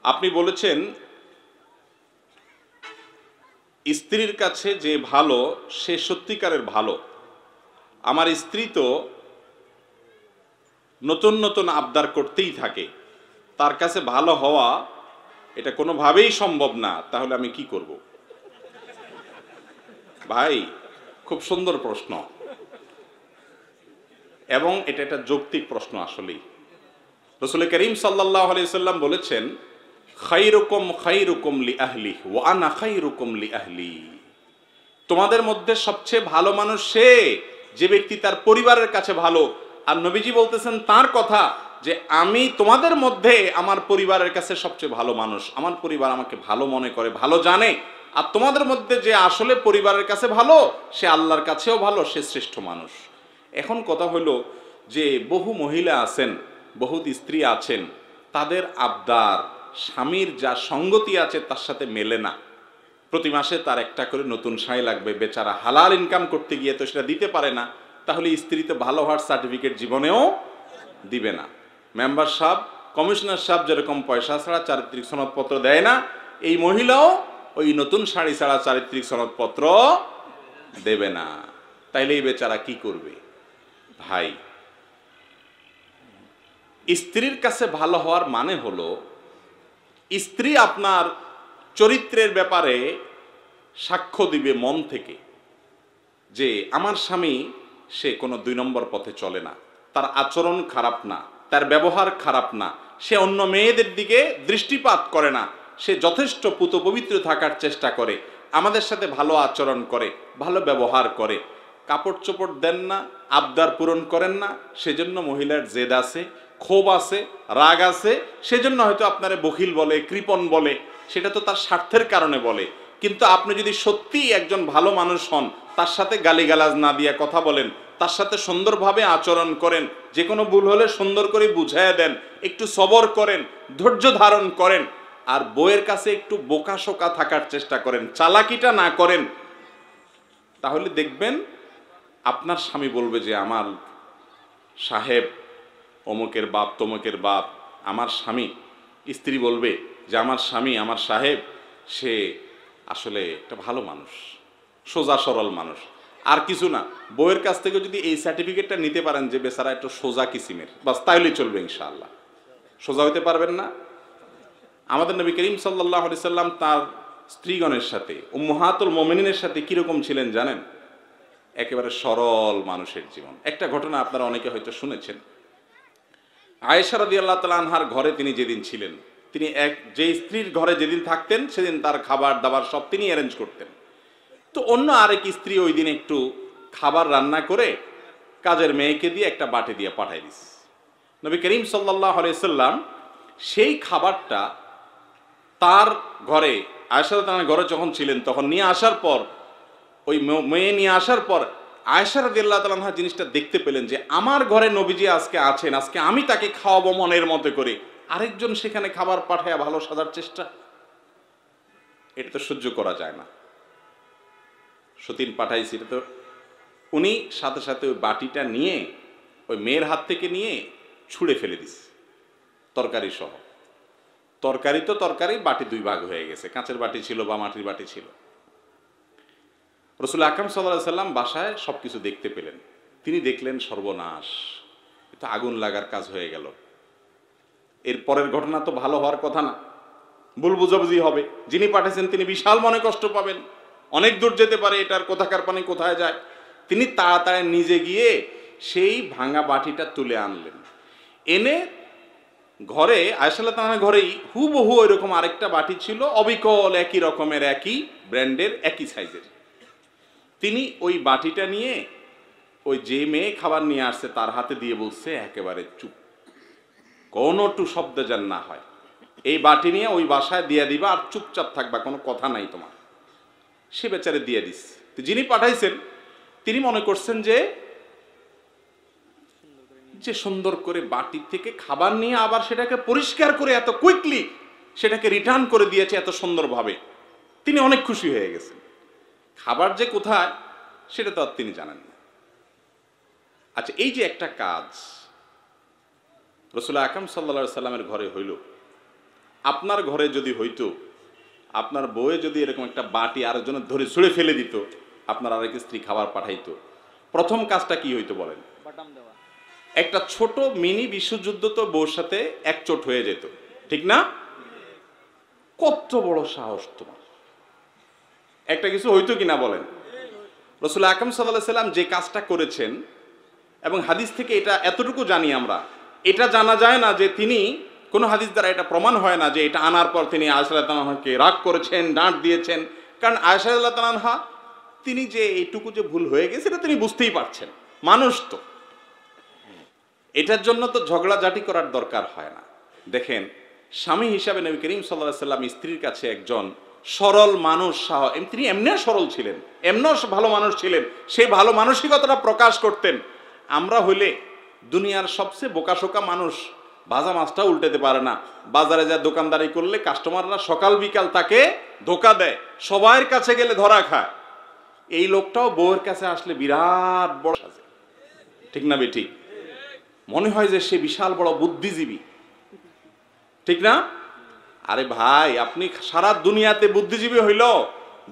আপনি বলেছেন স্ত্রীর কাছে যে ভালো সে সত্যিকারের ভালো। আমার স্ত্রী তো নতুন নতুন আবদার করতেই থাকে, তার কাছে ভালো হওয়া এটা কোনোভাবেই সম্ভব না, তাহলে আমি কি করব? ভাই, খুব সুন্দর প্রশ্ন এবং এটা একটা যৌক্তিক প্রশ্ন। আসলেই রাসূল করিম সাল্লাল্লাহু আলাইহি সাল্লাম বলেছেন, খায়রুকুম খায়রুকুম লি আহলি ওয়া আনা খায়রুকুম লি আহলি। তোমাদের মধ্যে সবচেয়ে ভালো মানুষ সে যে ব্যক্তি তার পরিবারের কাছে ভালো। আর নবীজি বলতেছেন তার কথা যে আমি তোমাদের মধ্যে আমার পরিবারের কাছে সবচেয়ে ভালো মানুষ, আমার পরিবার আমাকে ভালো মনে করে, ভালো জানে। আর তোমাদের মধ্যে যে আসলে পরিবারের কাছে ভালো সে আল্লাহর কাছেও ভালো, সে শ্রেষ্ঠ মানুষ। এখন কথা হলো যে বহু মহিলা আছেন, বহুত স্ত্রী আছেন, তাদের আবদার স্বামীর যা সঙ্গতি আছে তার সাথে মেলে না। প্রতি মাসে তার একটা করে নতুন শাড়ি লাগবে, বেচারা হালাল ইনকাম করতে গিয়ে তো সেটা দিতে পারে না, তাহলে স্ত্রী তো ভালো হওয়ার সার্টিফিকেট জীবনেও দিবে না। মেম্বার সাহেব, কমিশনার সাহেব যেরকম পয়সা ছাড়া চারিত্রিক সনদপত্র দেয় না, এই মহিলাও ওই নতুন শাড়ি ছাড়া চারিত্রিক সনদপত্র দেবে না। তাইলে এই বেচারা কি করবে? ভাই, স্ত্রীর কাছে ভালো হওয়ার মানে হলো স্ত্রী আপনার চরিত্রের ব্যাপারে সাক্ষ্য দিবে মন থেকে যে আমার স্বামী সে কোনো 2 নম্বর পথে চলে না, তার আচরণ খারাপ না, তার ব্যবহার খারাপ না, সে অন্য মেয়েদের দিকে দৃষ্টিপাত করে না, সে যথেষ্ট পুত পবিত্র থাকার চেষ্টা করে, আমাদের সাথে ভালো আচরণ করে, ভালো ব্যবহার করে, কাপড় চোপড় দেন না, আবদার পূরণ করেন না, সেজন্য মহিলার জেদ আছে, ক্ষোভ আছে, রাগ আছে, সেজন্য হয়তো আপনারে বখিল বলে, কৃপণ বলে, সেটা তো তার স্বার্থের কারণে বলে। কিন্তু আপনি যদি সত্যিই একজন ভালো মানুষ হন, তার সাথে গালিগালাজ না দিয়ে কথা বলেন, তার সাথে সুন্দরভাবে আচরণ করেন, যে কোনো ভুল হলে সুন্দর করে বুঝাইয়া দেন, একটু সবর করেন, ধৈর্য ধারণ করেন, আর বউয়ের কাছে একটু বোকাশোকা থাকার চেষ্টা করেন, চালাকিটা না করেন, তাহলে দেখবেন আপনার স্বামী বলবে যে আমার সাহেব অমুকের বাপ তমুকের বাপ, আমার স্বামী, স্ত্রী বলবে যে আমার স্বামী, আমার সাহেব, সে আসলে একটা ভালো মানুষ, সোজা সরল মানুষ। আর কিছু না, বউয়ের কাছ থেকে যদি এই সার্টিফিকেটটা নিতে পারেন যে বেচারা একটু সোজা কিসিমের, বাস তাইলেই চলবে ইনশাআল্লাহ। সোজা হইতে পারবেন না? আমাদের নবী করিম সাল্লাল্লাহু আলাইহি সাল্লাম তার স্ত্রীগণের সাথে, উম্মাহাতুল মুমিনিনের সাথে কিরকম ছিলেন জানেন? একেবারে সরল মানুষের জীবন। একটা ঘটনা আপনারা অনেকে হয়তো শুনেছেন। আয়েশা রাদিয়াল্লাহু তাআলা আনহার ঘরে তিনি যেদিন ছিলেন, তিনি যে স্ত্রীর ঘরে যেদিন থাকতেন সেদিন তার খাবার দাবার সব তিনি অ্যারেঞ্জ করতেন। তো অন্য আরেক স্ত্রী ওই দিন একটু খাবার রান্না করে কাজের মেয়েকে দিয়ে একটা বাটি দিয়ে পাঠাই দিস। নবী করিম সাল্লাল্লাহু আলাইহি সাল্লাম সেই খাবারটা তার ঘরে, আয়েশা রাদিয়াল্লাহু ঘরে যখন ছিলেন তখন নিয়ে আসার পর, ওই মেয়ে নিয়ে আসার পর আয়েশা রাদিয়াল্লাহু তাআলা আনহা জিনিসটা দেখতে পেলেন যে আমার ঘরে নবীজি আজকে আছেন, আজকে আমি তাকে খাওয়াবো মনের মতো করে, আরেকজন সেখানে খাবার পাঠায় ভালো সাজার চেষ্টা, এটা তো সহ্য করা যায় না। সতীন পাঠাইছি, এটা তো উনি সাথে সাথে ওই বাটিটা নিয়ে ওই মেয়ের হাত থেকে নিয়ে ছুঁড়ে ফেলে দিস, তরকারি সহ। তরকারি তো তরকারি, বাটি 2 ভাগ হয়ে গেছে, কাঁচের বাটি ছিল বা মাটির বাটি ছিল। রাসূল আকরাম সাল্লাল্লাহু আলাইহি সাল্লাম বাসায় সবকিছু দেখতে পেলেন, তিনি দেখলেন সর্বনাশ, এটা আগুন লাগার কাজ হয়ে গেল। এর পরের ঘটনা তো ভালো হওয়ার কথা না, ভুল বুঝাবুঝি হবে, যিনি পাঠিয়েছেন তিনি বিশাল মনে কষ্ট পাবেন, অনেক দূর যেতে পারে, এটার কোথাকার পানি কোথায় যায়। তিনি তাড়াতাড়ি নিজে গিয়ে সেই ভাঙা বাটিটা তুলে আনলেন, এনে ঘরে আয়েশা রাদিয়াল্লাহু তাআলার ঘরেই হুবহু ওইরকম আরেকটা বাটি ছিল, অবিকল একই রকমের, একই ব্র্যান্ডের, একই সাইজের। তিনি ওই বাটিটা নিয়ে ওই যে মেয়ে খাবার নিয়ে আসছে তার হাতে দিয়ে বলছে, একেবারে চুপ, কোনো টু শব্দ যেন না হয়, এই বাটি নিয়ে ওই বাসায় দিয়ে দিবা আর চুপচাপ থাকবা, কোনো কথা নাই তোমার। সে বেচারে দিয়ে দিস। যিনি পাঠাইছেন তিনি মনে করছেন যে সুন্দর করে বাটি থেকে খাবার নিয়ে আবার সেটাকে পরিষ্কার করে এত কুইকলি সেটাকে রিটার্ন করে দিয়েছে এত সুন্দরভাবে, তিনি অনেক খুশি হয়ে গেছেন। খাবার যে কোথায় সেটা তো আর তিনি জানেন না। আচ্ছা, এই যে একটা কাজ রাসূল আকরাম সাল্লাল্লাহু আলাইহি সাল্লামের ঘরে হইল, আপনার ঘরে যদি হইতো, আপনার বউয়ে যদি এরকম একটা বাটি আরেকজনের ধরে ছুঁড়ে ফেলে দিত, আপনার আরেক স্ত্রী খাবার পাঠাইতো, প্রথম কাজটা কি হইতো বলেন? একটা ছোট মিনি বিশ্বযুদ্ধ তো বউর সাথে একচোট হয়ে যেত, ঠিক না? কত বড় সাহস তোমার! একটা কিছু হইতো কিনা বলেন? রাসূল আকরাম সাল্লাল্লাহু আলাইহি সাল্লাম যে কাজটা করেছেন, এবং হাদিস থেকে এটা এতটুকু জানি আমরা, এটা জানা যায় না যে তিনি, কোনো হাদিস দ্বারা এটা প্রমাণ হয় না যে এটা আনার পর তিনি আয়েশা রাদিয়াল্লাহু আনহাকে রাগ করেছেন, ডাঁট দিয়েছেন। কারণ আয়েশা রাদিয়াল্লাহু আনহা তিনি যে এইটুকু যে ভুল হয়ে গেছে এটা তিনি বুঝতেই পারছেন, মানুষ তো। এটার জন্য তো ঝগড়াঝাটি করার দরকার হয় না। দেখেন, স্বামী হিসাবে নবী করিম সাল্লাল্লাহু আলাইহি সাল্লাম স্ত্রীর কাছে একজন সরল মানুষ, তিনি এমনিও সরল ছিলেন, এমনিও ভালো মানুষ ছিলেন, সেই ভালো মানসিকতাটা প্রকাশ করতেন। আমরা হইলে দুনিয়ার সবচেয়ে বোকাশোকা মানুষ, ভাজা মাছটা উল্টাতে পারে না, বাজারে যা দোকানদারি করলে কাস্টমাররা সকাল বিকাল তাকে ধোকা দেয়, সবার কাছে গেলে ধরা খায়। এই লোকটাও বউয়ের কাছে আসলে বিরাট বড় সাজে, ঠিক না বেঠিক? মনে হয় যে সে বিশাল বড় বুদ্ধিজীবী, ঠিক না? আরে ভাই, আপনি সারা দুনিয়াতে বুদ্ধিজীবী হইল,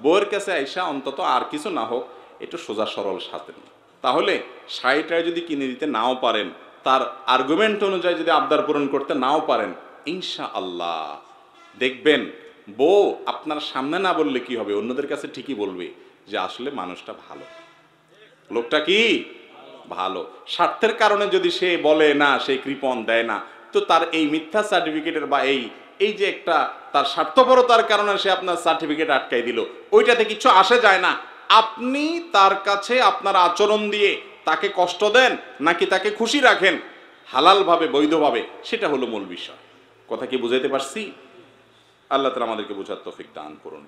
বউয়ের কাছে আইসা অন্তত আর কিছু না হোক একটু সোজা সরল সাথেন। তাহলে শাড়িটা যদি কিনে দিতে নাও পারেন, তার আর্গুমেন্ট অনুযায়ী যদি আবদার পূরণ করতে নাও পারেন, ইনশাআল্লাহ দেখবেন বউ আপনার সামনে না বললে কি হবে, অন্যদের কাছে ঠিকই বলবে যে আসলে মানুষটা ভালো, লোকটা কি ভালো। স্বার্থের কারণে যদি সে বলে না, সে কৃপণ দেয় না, তো তার এই মিথ্যা সার্টিফিকেটের বা এই যে একটা তার স্বার্থপরতার কারণে সে আপনার সার্টিফিকেট আটকাই দিল, ওইটাতে কিছু আসে যায় না। আপনি তার কাছে আপনার আচরণ দিয়ে তাকে কষ্ট দেন নাকি তাকে খুশি রাখেন হালালভাবে, বৈধভাবে, সেটা হলো মূল বিষয়। কথা কি বুঝাইতে পারছি? আল্লাহ তাআলা আমাদেরকে বোঝার তৌফিক দান করুন।